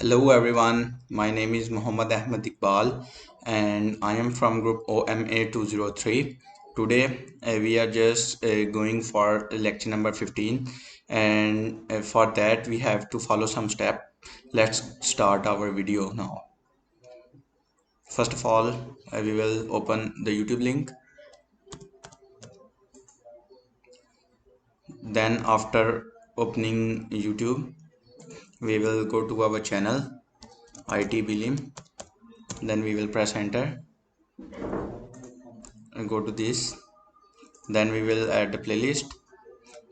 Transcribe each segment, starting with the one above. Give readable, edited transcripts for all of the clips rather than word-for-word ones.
Hello everyone, my name is Muhammad Ahmed Iqbal and I am from group OMA 203. Today we are just going for lecture number 15 and for that we have to follow some step. Let's start our video now. First of all, we will open the YouTube link. Then after opening YouTube, we will go to our channel IT Bilim. Then we will press enter and go to this. Then we will add the playlist,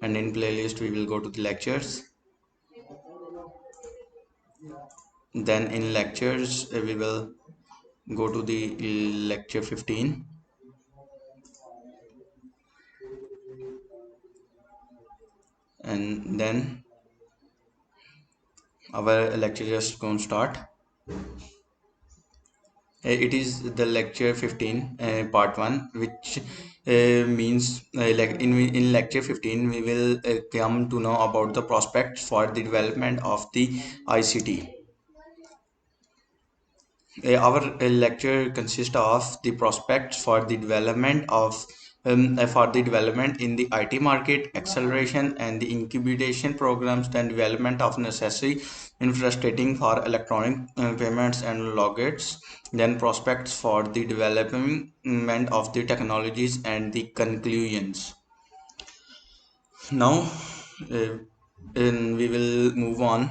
and in playlist we will go to the lectures. Then in lectures we will go to the lecture 15, and then our lecture just going to start. It is the lecture 15 part 1, which means like in lecture 15 we will come to know about the prospects for the development of the ICT. Our lecture consists of the prospects for the development of for the development in the IT market, acceleration and the incubation programs, then development of necessary infrastructure for electronic payments and logins, then prospects for the development of the technologies and the conclusions. Now, and we will move on.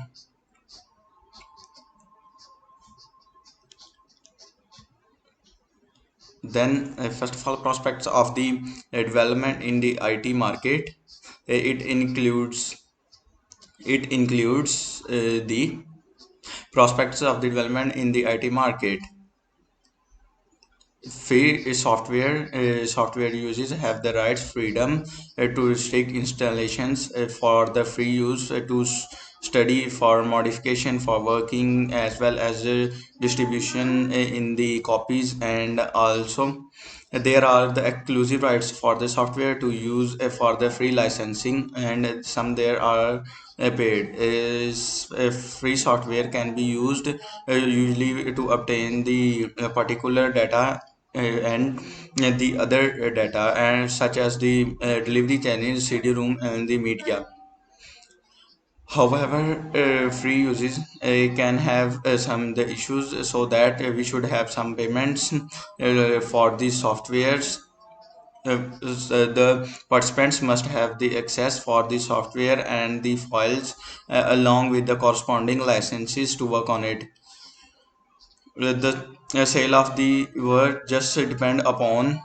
Then, first of all, prospects of the development in the IT market. It includes the prospects of the development in the IT market. Free software users have the rights freedom to restrict installations for the free use to study, for modification, for working, as well as distribution in the copies. And also there are the exclusive rights for the software to use for the free licensing, and some there are paid. Is free software can be used usually to obtain the particular data and the other data, and such as the delivery channels, CD-ROM and the media. However, free uses can have some the issues, so that we should have some payments for these softwares. The participants must have the access for the software and the files along with the corresponding licenses to work on it. The sale of the work the just depend upon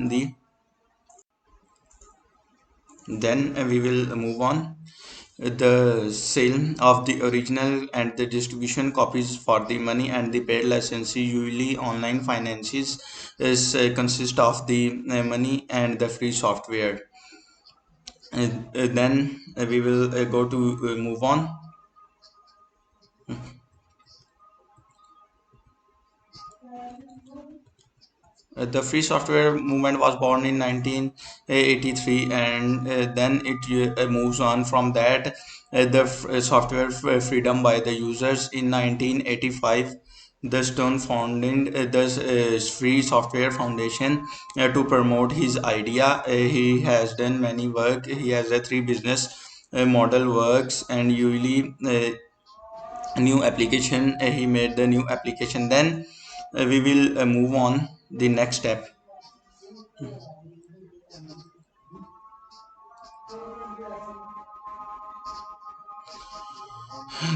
the then we will move on. The sale of the original and the distribution copies for the money and the paid license, usually online finances, is consist of the money and the free software. Then we will go to move on. The free software movement was born in 1983, and then it moves on from that. The software freedom by the users in 1985. The Stone founded the Free Software Foundation to promote his idea. He has done many work. He has a three business model works, and usually new application. He made the new application. Then we will move on the next step.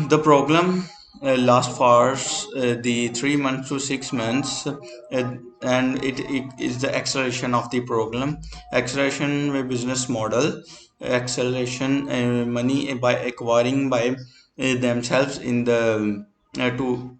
The program lasts for the 3 months to 6 months, and it is the acceleration of the program. Acceleration business model, acceleration money by acquiring by themselves in the to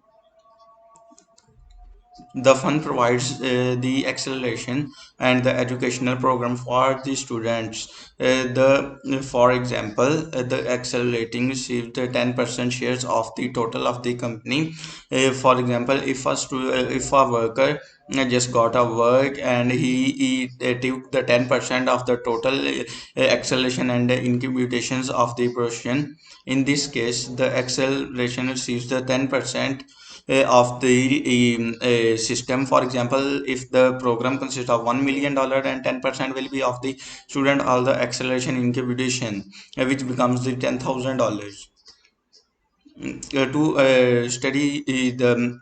the fund provides the acceleration and the educational program for the students. For example, the accelerating received 10% shares of the total of the company. For example, if a worker just got a work, and he took the 10% of the total acceleration and incubation of the portion. In this case, the acceleration receives the 10% of the system. For example, if the program consists of $1 million, and 10% will be of the student, all the acceleration incubation, which becomes the $10,000. To study the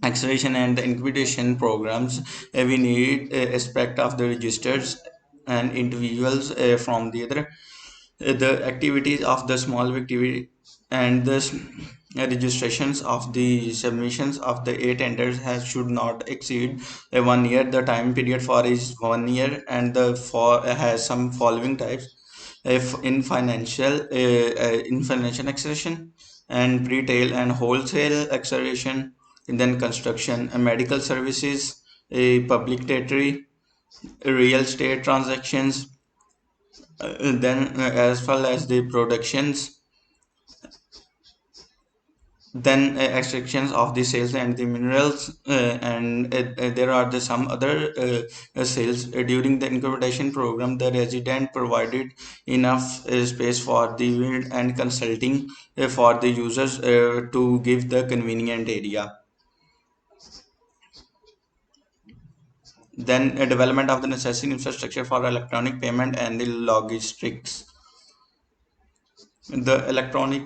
acceleration and the incubation programs, we need aspect of the registers and individuals from the other the activities of the small activity, and the registrations of the submissions of the eight tenders has should not exceed 1 year. The time period for is 1 year, and the for has some following types: if in financial acceleration, and retail and wholesale acceleration, and then construction and medical services, a public territory, real estate transactions, then as well as the productions, then extractions of the sales and the minerals, and there are the some other sales during the incubation program. The resident provided enough space for the build and consulting for the users to give the convenient area. Then development of the necessary infrastructure for electronic payment and the logistics. The electronic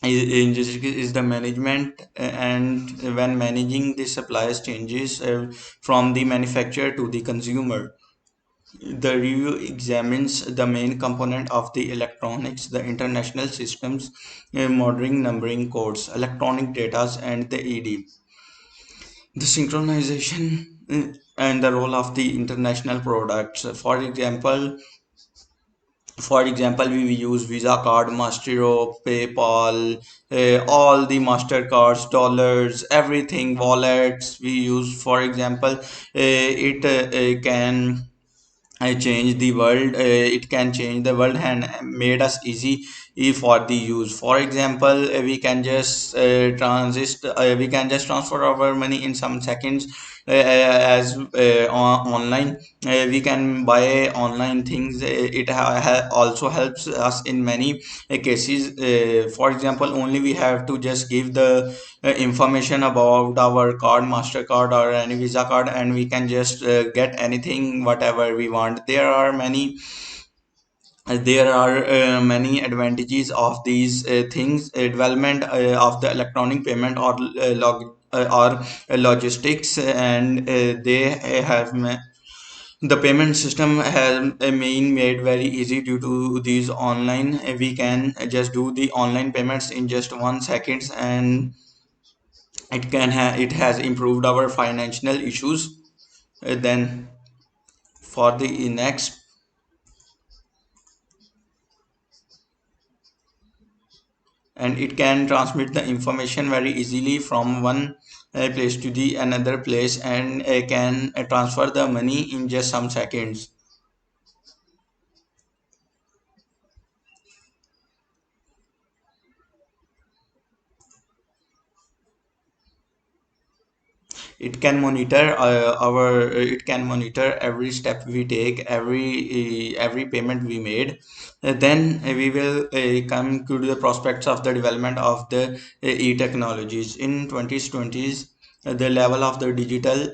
is the management, and when managing the supplies changes from the manufacturer to the consumer. The review examines the main component of the electronics, the international systems, modeling, numbering codes, electronic data, and the ED. The synchronization and the role of the international products. For example, we use Visa card, Mastero, PayPal, all the Mastercards, dollars, everything, wallets we use. For example, it can change the world. It can change the world and made us easy for the use. For example, we can just transfer our money in some seconds, as online. We can buy online things. It also helps us in many cases. For example, only we have to just give the information about our card, Mastercard or any Visa card, and we can just get anything whatever we want. There are many advantages of these things. Development of the electronic payment or logistics, and they have the payment system has been made very easy due to these online. We can just do the online payments in just 1 seconds, and it has improved our financial issues. Then for the next, and it can transmit the information very easily from one place to the another place, and can transfer the money in just some seconds. It can monitor every step we take, every payment we made. Then we will come to the prospects of the development of the e-technologies in 2020s. The level of the digital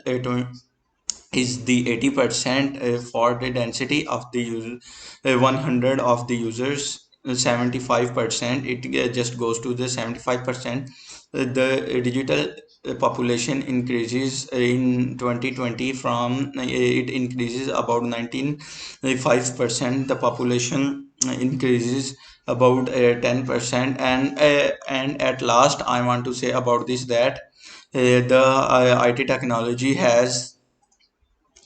is the 80% for the density of the 100 of the users. 75%, it just goes to the 75%. The digital population increases in 2020 from it increases about 19.5%. The population increases about 10%. And at last I want to say about this, that the IT technology has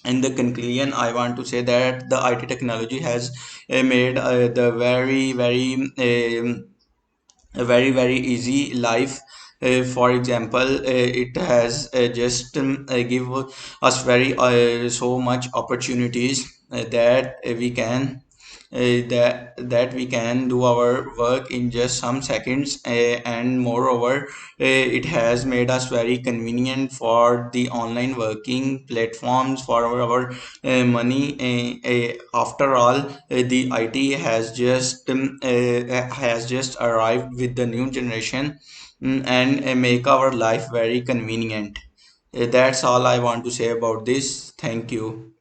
in the conclusion, I want to say that the IT technology has made the very easy life. For example, it has just give us very so much opportunities that we can that we can do our work in just some seconds, and moreover, it has made us very convenient for the online working platforms for our money. After all, the IT has just arrived with the new generation, and make our life very convenient. That's all I want to say about this. Thank you.